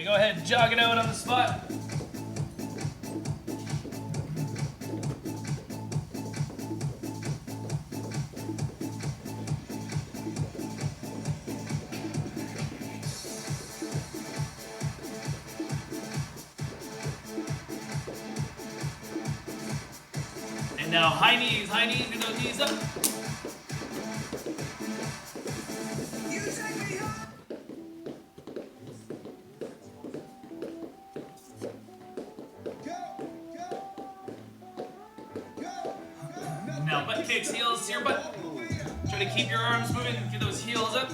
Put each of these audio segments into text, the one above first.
Okay, go ahead and jog it out on the spot. And now high knees, get those knees up. Now butt kicks, heels to your butt. Try to keep your arms moving, get those heels up.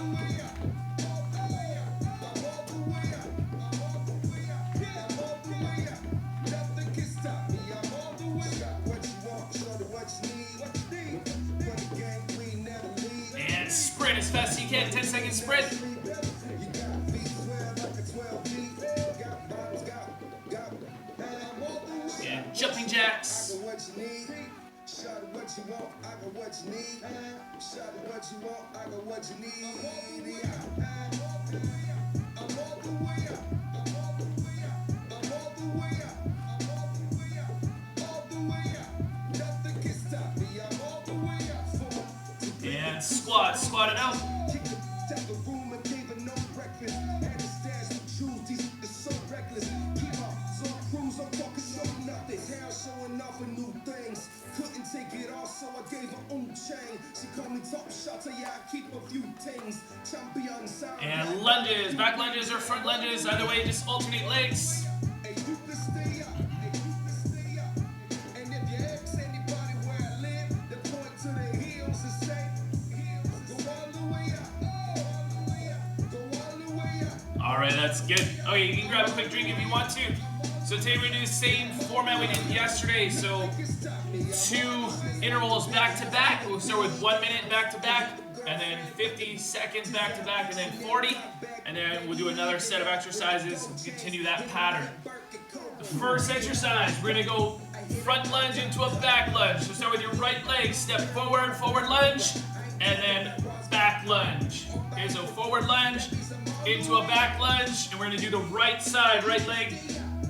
And sprint as fast as you can, 10-second sprint. And jumping jacks. And squat, squat it out. And lunges, back lunges or front lunges, either way, just alternate legs. All right, that's good. Okay, you can grab a quick drink if you want to. So today we're gonna do the same format we did yesterday. So 2 intervals back to back. We'll start with 1 minute back to back, and then 50 seconds back to back, and then 40. And then we'll do another set of exercises and continue that pattern. The first exercise, we're gonna go front lunge into a back lunge. So start with your right leg, step forward, forward lunge, and then back lunge. Okay, so forward lunge into a back lunge, and we're gonna do the right side, right leg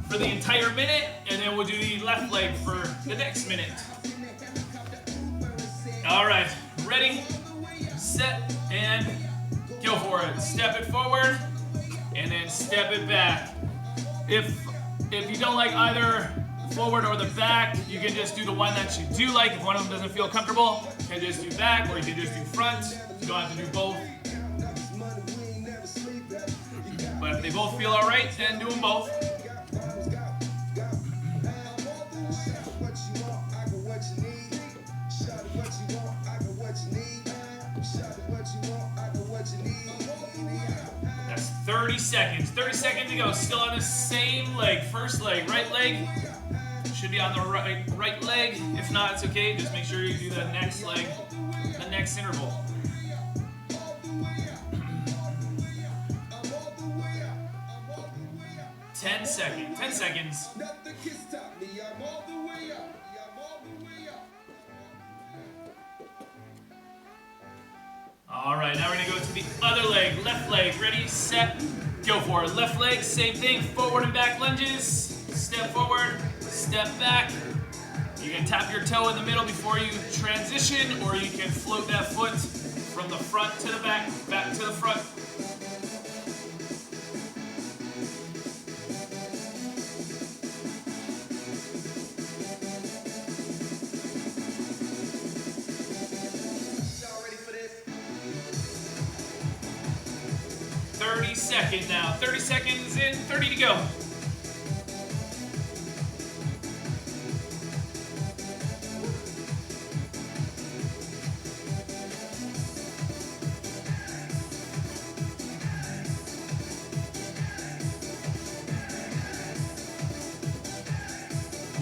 for the entire minute, and then we'll do the left leg for the next minute. All right, ready, set, and go for it. Step it forward, and then step it back. If you don't like either forward or the back, you can just do the one that you do like. If one of them doesn't feel comfortable, you can just do back, or you can just do front. You don't have to do both. But if they both feel all right, then do them both. That's 30 seconds. 30 seconds to go. Still on the same leg. First leg, right leg. Should be on the right leg. If not, it's okay. Just make sure you do the next leg, the next interval. 10 seconds. 10 seconds. All right, now we're gonna go to the other leg, left leg. Ready, set, go for it. Left leg, same thing, forward and back lunges. Step forward, step back. You can tap your toe in the middle before you transition, or you can float that foot from the front to the back, back to the front. Seconds now. 30 seconds in, 30 to go.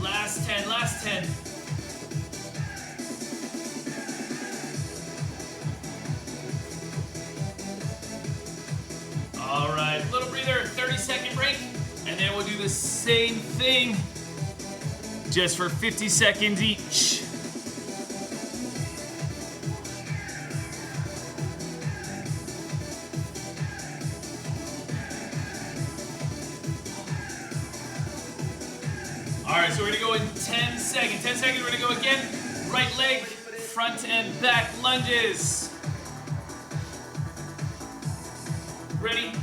Last 10, last 10. All right, little breather, 30-second break, and then we'll do the same thing just for 50 seconds each. right, so we're gonna go in 10 seconds. 10 seconds, we're gonna go again. Right leg, front and back lunges. Ready,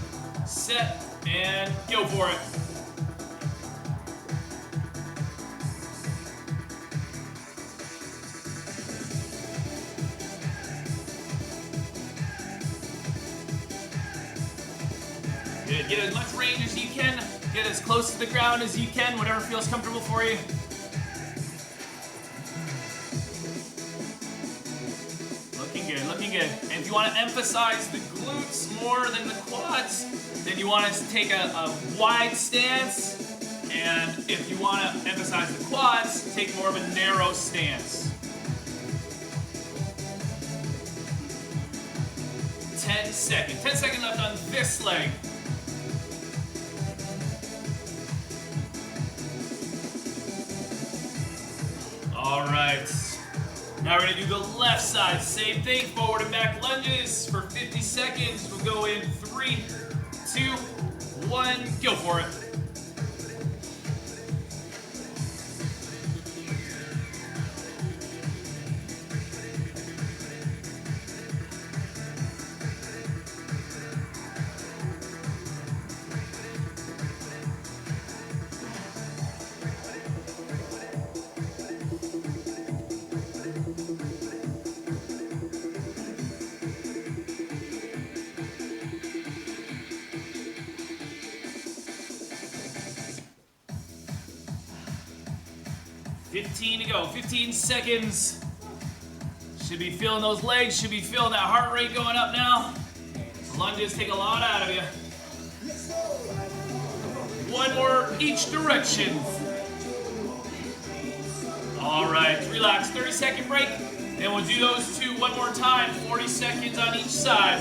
set, and go for it. Good. Get as much range as you can. Get as close to the ground as you can, whatever feels comfortable for you. Looking good, looking good. And if you want to emphasize the glutes more than the quads, then you want to take a wide stance. And if you want to emphasize the quads, take more of a narrow stance. 10 seconds. 10 seconds left on this leg. All right, now we're gonna do the left side. Same thing, forward and back lunges for 50 seconds. We'll go in 3, 2, 1, go for it. To go, 15 seconds. Should be feeling those legs, should be feeling that heart rate going up now. Lunges take a lot out of you. One more each direction. All right, relax, 30-second break. Then we'll do those two one more time, 40 seconds on each side.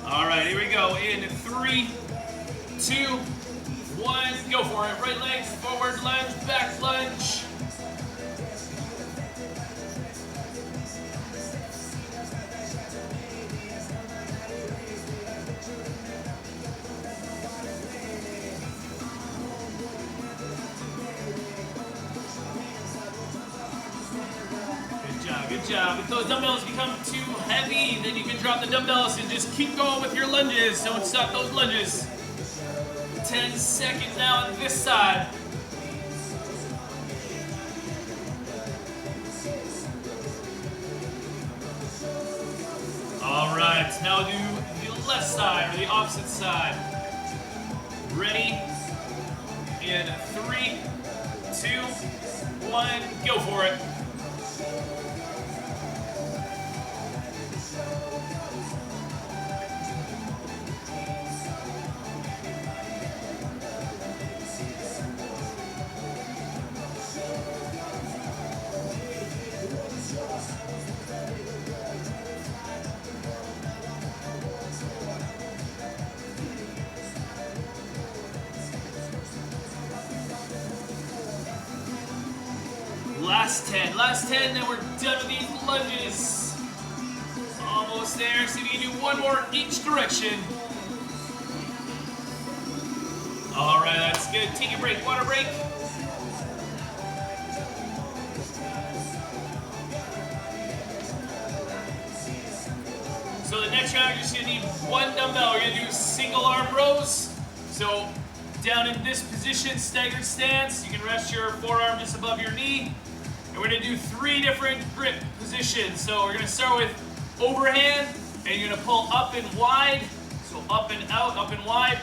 All right, here we go. In 3, 2, 1, go for it. Right leg, forward lunge, back lunge. Good job. If those dumbbells become too heavy, then you can drop the dumbbells and just keep going with your lunges. Don't stop those lunges. 10 seconds now on this side. All right, now do the left side or the opposite side. Ready? In 3, 2, 1, go for it. Last 10, then we're done with these lunges. Almost there, so you can do one more each direction. All right, that's good. Take a break, water break. So the next round, you're just gonna need one dumbbell. We're gonna do single arm rows. So down in this position, staggered stance, you can rest your forearm just above your knee. And we're gonna do 3 different grip positions. So we're gonna start with overhand, and you're gonna pull up and wide. So up and out, up and wide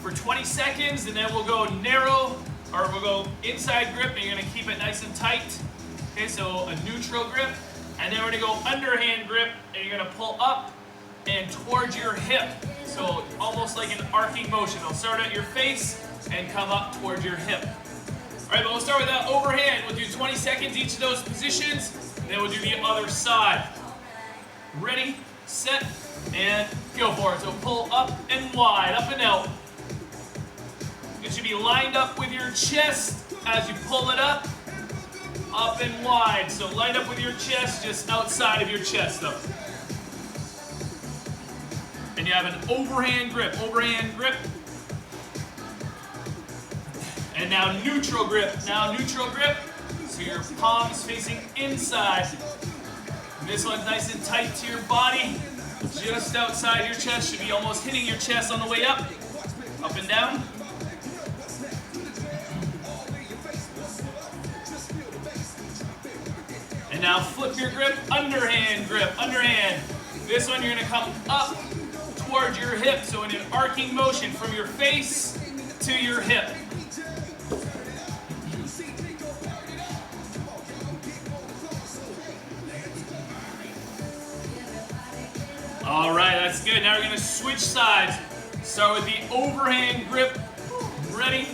for 20 seconds, and then we'll go narrow, or we'll go inside grip, and you're gonna keep it nice and tight. Okay, so a neutral grip. And then we're gonna go underhand grip, and you're gonna pull up and towards your hip. So almost like an arcing motion. It'll start at your face and come up towards your hip. All right, but we'll start with that overhand. We'll do 20 seconds each of those positions, and then we'll do the other side. Ready, set, and go for it. So pull up and wide, up and out. It should be lined up with your chest as you pull it up and wide. So lined up with your chest, just outside of your chest though. And you have an overhand grip. And now neutral grip. So your palms facing inside. And this one's nice and tight to your body. Just outside your chest. Should be almost hitting your chest on the way up. Up and down. And now flip your grip. Underhand. This one you're going to come up towards your hip. So in an arcing motion from your face to your hip. All right, that's good. Now we're going to switch sides. Start with the overhand grip. Ready,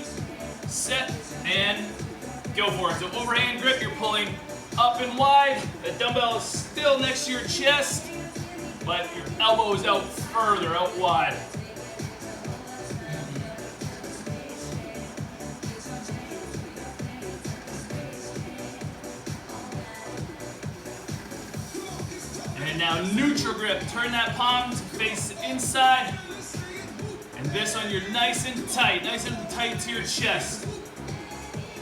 set, and go for it. So overhand grip, you're pulling up and wide. The dumbbell is still next to your chest, but your elbow is out further, out wide. And now neutral grip. Turn that palm to face inside. And this one, you're nice and tight to your chest.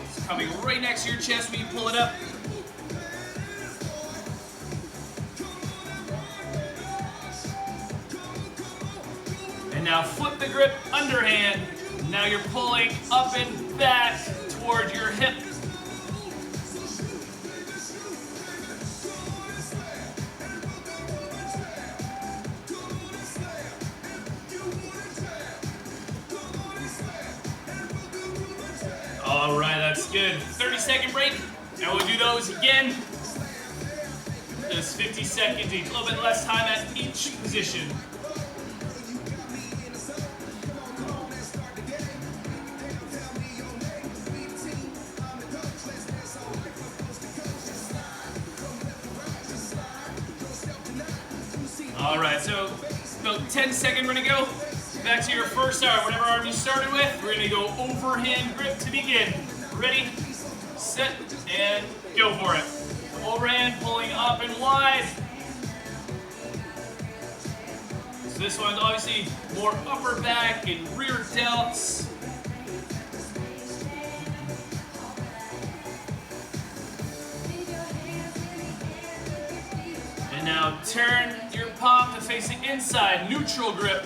It's coming right next to your chest when you pull it up. And now flip the grip, underhand. Now you're pulling up and back towards your hip. All right, that's good. 30-second break, and we'll do those again. Just 50 seconds each, a little bit less time at each position. All right, so about 10-second we're gonna go. Back to your first arm, whatever arm you started with, we're gonna go overhand grip to begin. Ready, set, and go for it. Overhand, pulling up and wide. So this one's obviously more upper back and rear delts. And now turn your palm to facing inside, neutral grip.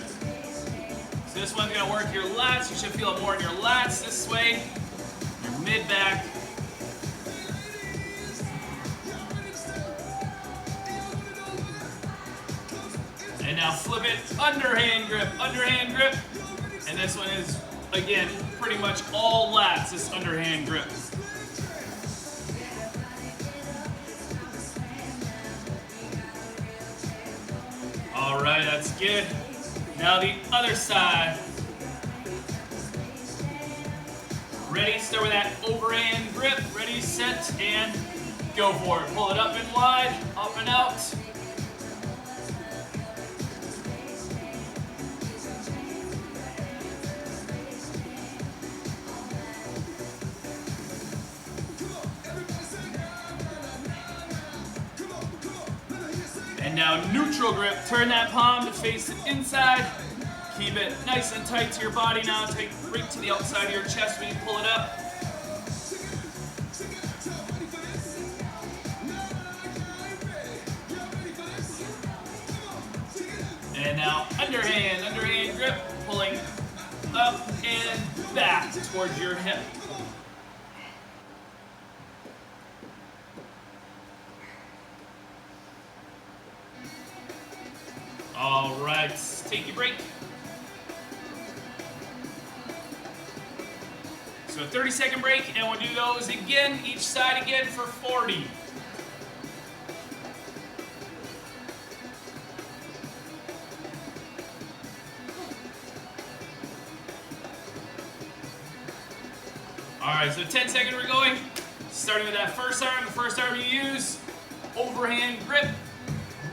So this one's gonna work your lats. You should feel it more in your lats this way. Your mid-back. And now flip it, underhand grip. And this one is, again, pretty much all lats, this underhand grip. All right, that's good. Now the other side. Ready, start with that overhand grip. Ready, set, and go for it. Pull it up and wide, up and out. And now neutral grip, turn that palm to face it inside. Keep it nice and tight to your body now. Take right to the outside of your chest when you pull it up. And now underhand grip, pulling up and back towards your hip. All right, take your break. So a 30-second break, and we'll do those again, each side again for 40. All right, so 10-second we're going. Starting with that first arm, the first arm you use, overhand grip.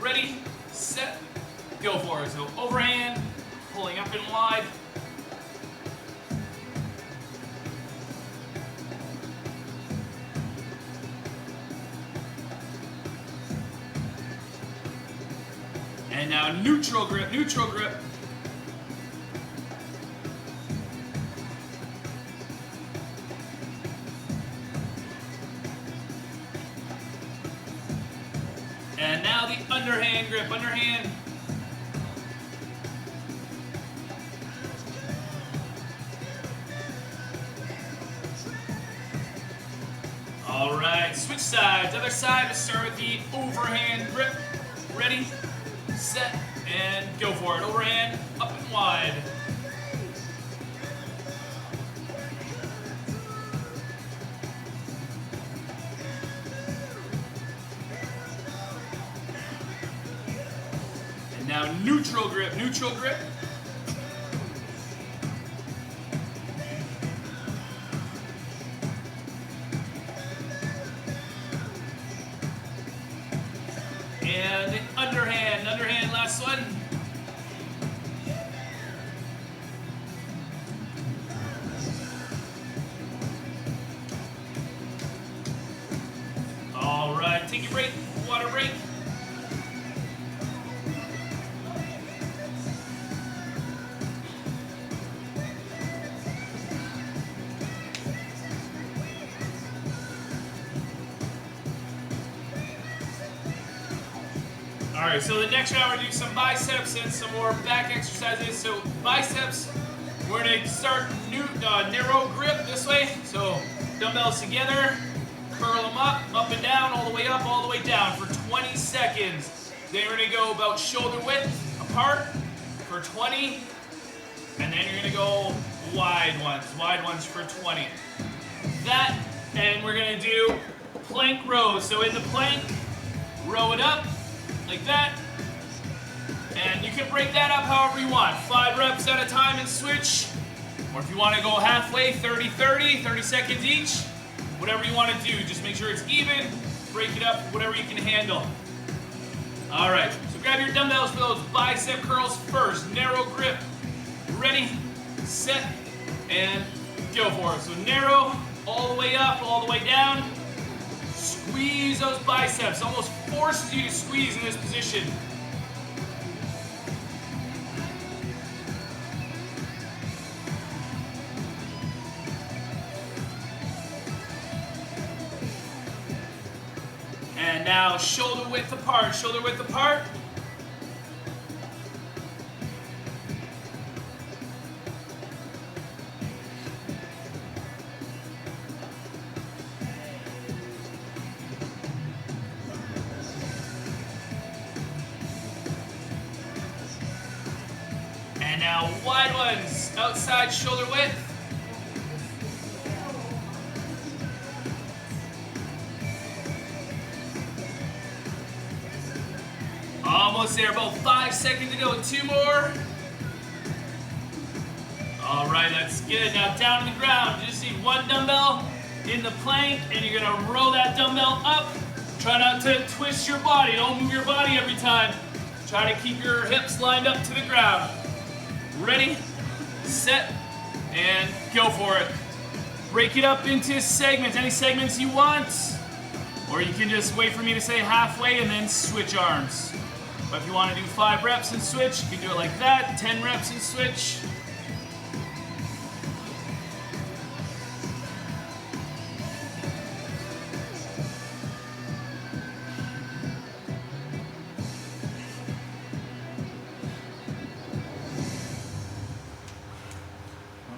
Ready, set, go for it. So overhand, pulling up and wide. And now neutral grip, neutral grip. And now the underhand grip, underhand. All right, switch sides. Other side, let's start with the overhand grip. Ready, set, and go for it. Overhand, up and wide. And now neutral grip, neutral grip. And the underhand, underhand, last one. All right, take a break, water break. All right, so the next round we're gonna do some biceps and some more back exercises. So biceps, we're gonna start narrow grip this way. So dumbbells together, curl them up and down, all the way up, all the way down for 20 seconds. Then we're gonna go about shoulder width apart for 20. And then you're gonna go wide ones for 20. That, and we're gonna do plank rows. So in the plank, row it up, like that, and you can break that up however you want. 5 reps at a time and switch, or if you want to go halfway, 30 seconds each, whatever you want to do. Just make sure it's even, break it up, whatever you can handle. All right, so grab your dumbbells for those bicep curls first. Narrow grip, ready, set, and go for it. So narrow, all the way up, all the way down. Squeeze those biceps, almost forces you to squeeze in this position. And now shoulder width apart, shoulder width apart. And now wide ones, outside shoulder width. Almost there, about 5 seconds to go, 2 more. All right, that's good. Now down to the ground, you just need 1 dumbbell in the plank, and you're gonna roll that dumbbell up. Try not to twist your body, don't move your body every time. Try to keep your hips lined up to the ground. Ready, set, and go for it. Break it up into segments, any segments you want, or you can just wait for me to say halfway and then switch arms. But if you want to do 5 reps and switch, you can do it like that, 10 reps and switch.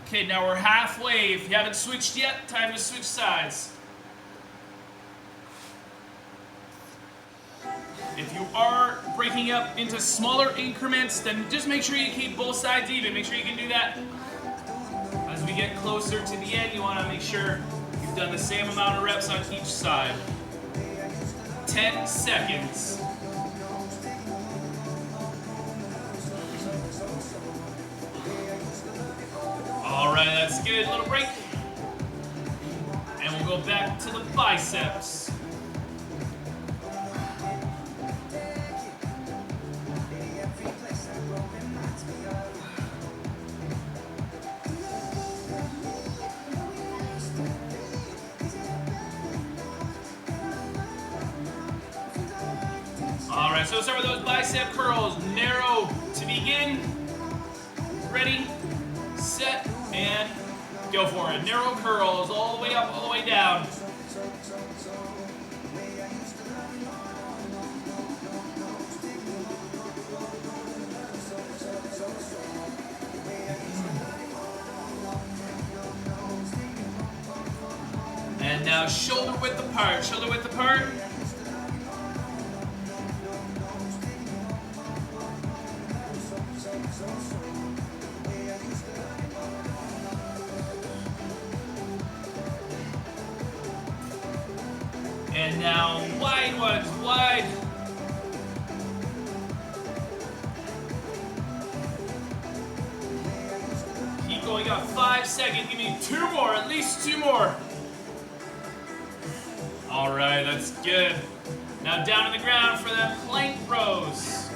Okay, now we're halfway. If you haven't switched yet, time to switch sides. If you are breaking up into smaller increments, then just make sure you keep both sides even. Make sure you can do that. As we get closer to the end, you want to make sure you've done the same amount of reps on each side. 10 seconds. All right, that's good. A little break. And we'll go back to the biceps. so let's start with those bicep curls. Narrow to begin. Ready, set, and go for it. Narrow curls all the way up, all the way down. And now shoulder width apart, shoulder width apart. And now wide ones, wide. Keep going, you got 5 seconds, give me 2 more, at least 2 more. All right, that's good. Now down to the ground for the plank rows.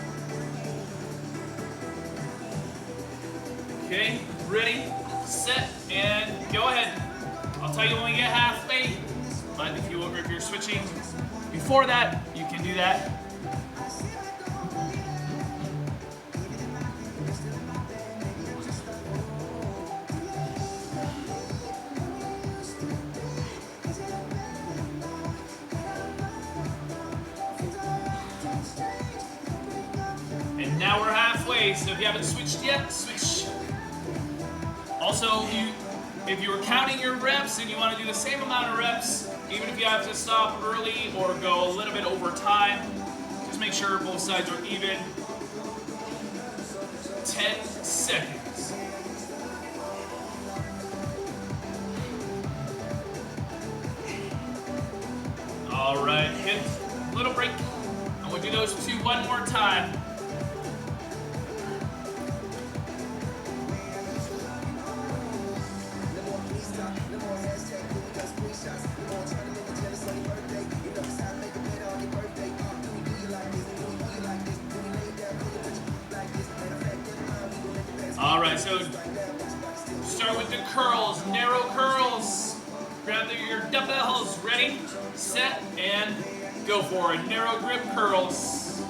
Okay, ready, set, and go ahead. I'll tell you when we get halfway, but if you're switching before that, you can do that. And now we're halfway, so if you haven't switched yet, switch. Also, if you were counting your reps and you want to do the same amount of reps, even if you have to stop early or go a little bit over time, just make sure both sides are even. 10 seconds. All right, hit a little break. And we'll do those 2 one more time. All right, so start with the curls, narrow curls. Grab your dumbbells, ready, set, and go for it. Narrow grip curls.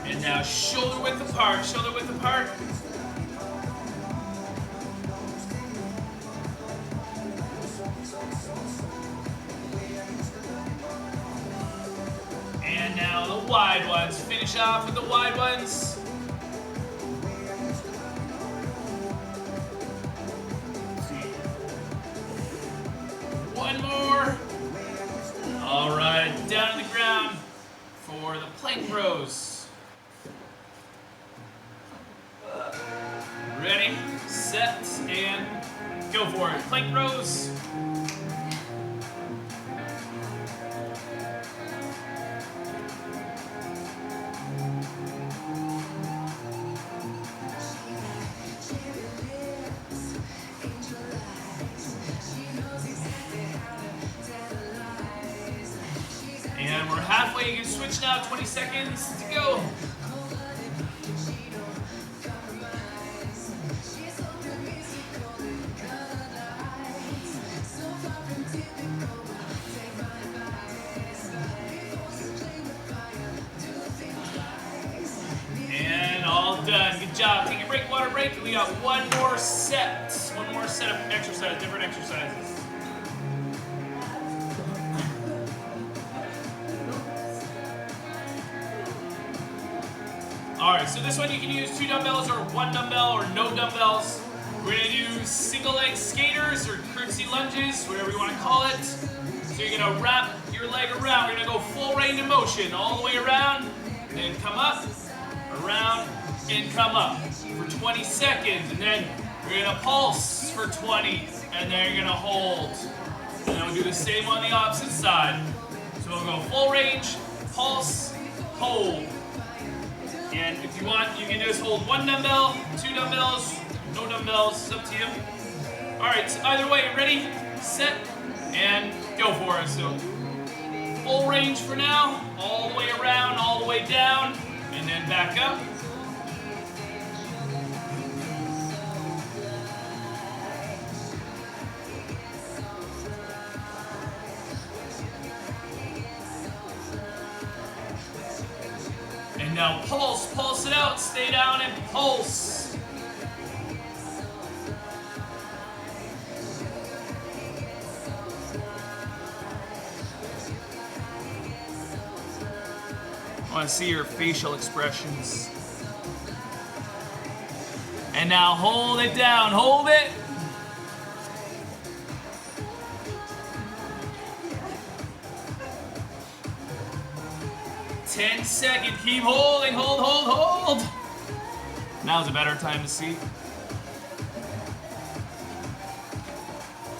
And now shoulder width apart, shoulder width apart. And now the wide ones. Finish off with the wide ones. One more. All right, down to the ground for the plank rows. Ready, set, and go for it. Plank rows. And we're halfway, you can switch now, 20 seconds to go. And all done, good job. Take a break, water break. We got one more set of exercise, different exercises. Alright, so this one you can use 2 dumbbells or 1 dumbbell or no dumbbells. We're going to do single leg skaters or curtsy lunges, whatever you want to call it. So you're going to wrap your leg around. We're going to go full range of motion all the way around, and come up, around, and come up for 20 seconds. And then we're going to pulse for 20, and then you're going to hold. And then we'll do the same on the opposite side. So we'll go full range, pulse, hold. And if you want, you can just hold 1 dumbbell, 2 dumbbells, no dumbbells, it's up to you. Alright, so either way, ready, set, and go for it. So, full range for now, all the way around, all the way down, and then back up. now pulse, pulse it out, stay down and pulse. I want to see your facial expressions. And now hold it down, hold it. Second, keep holding, hold, hold, hold. Now's a better time to see.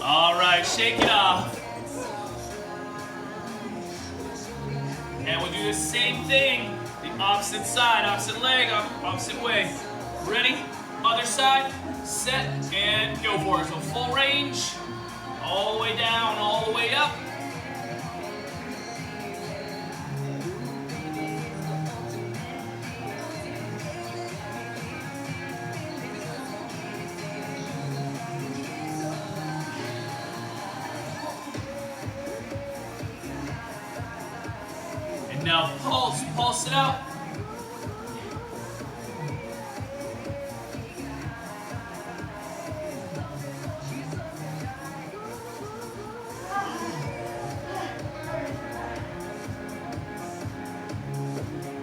All right, shake it off. And we'll do the same thing. The opposite side, opposite leg, opposite way. Ready? Other side, set, and go for it. So full range, all the way down, all the way up. Now pulse, pulse it out.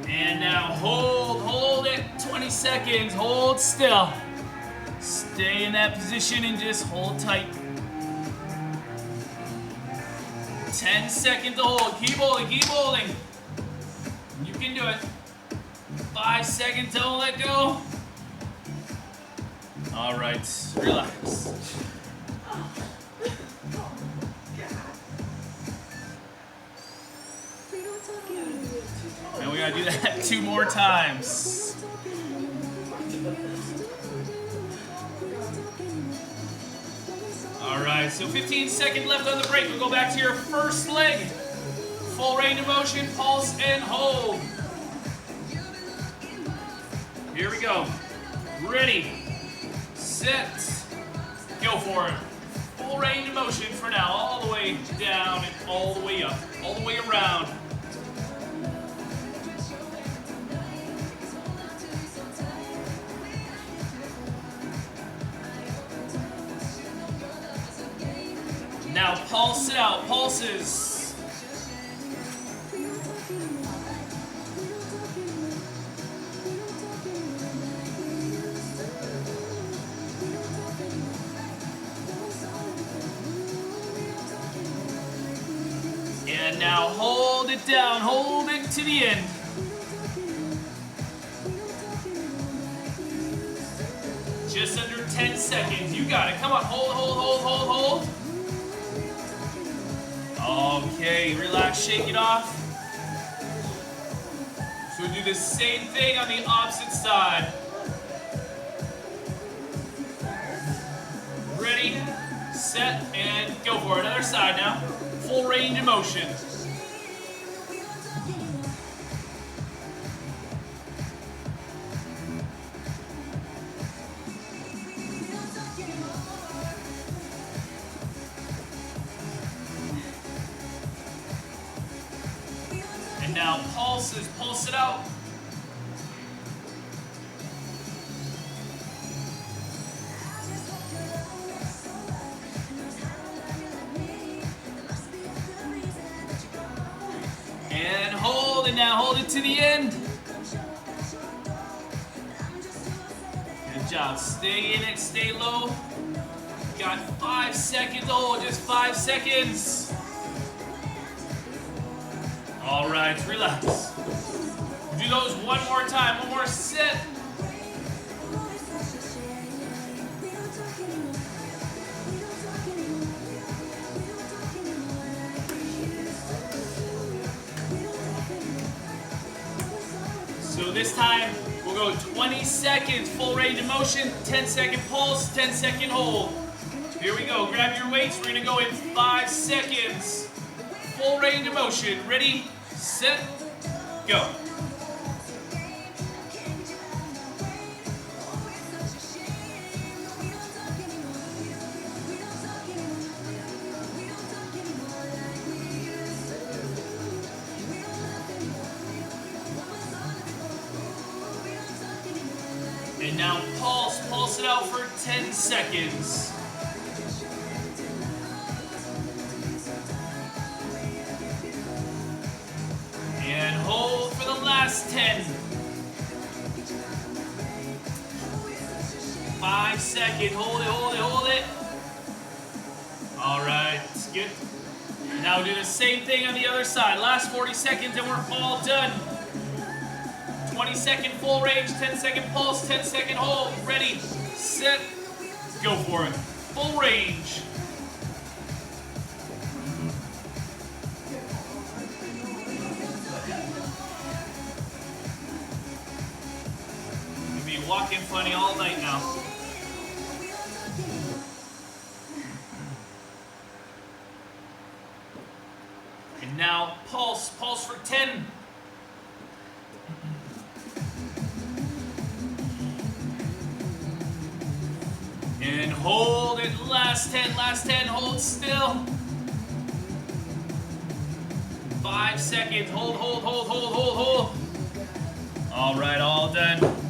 And now hold it, 20 seconds, hold still. Stay in that position and just hold tight. 10 seconds to hold, keep holding, keep holding. You can do it. 5 seconds, don't let go. All right, relax. And we gotta do that 2 more times. All right, so 15 seconds left on the break. We'll go back to your first leg. Full range of motion, pulse and hold. Here we go. Ready, set, go for it. Full range of motion for now, all the way down and all the way up, all the way around. Now pulse it out, pulses. And now hold it down, hold it to the end. Just under 10 seconds, you got it. Come on, hold, hold, hold, hold, hold. Okay, relax, shake it off. So we'll do the same thing on the opposite side. Ready, set, and go for it. Other side now. Full range of motion. And now pulses, pulse it out. And hold it now, hold it to the end. Good job, stay in it, stay low. Got 5 seconds, oh, just 5 seconds. All right, relax. Do those one more time, one more set. So this time, we'll go 20 seconds, full range of motion, 10-second pulse, 10-second hold. Here we go, grab your weights, we're gonna go in 5 seconds. Full range of motion, ready, set, go. And now pulse it out for 10 seconds. And hold for the last 10. 5 seconds, hold it. All right, it's good. Now do the same thing on the other side. Last 40 seconds and we're all done. 20-second full range, 10-second pulse, 10-second hold. Ready, set, go for it. Full range. You'll be walking funny all night now. And now pulse for 10. And hold it, last 10, hold still. 5 seconds, hold. All right, all done.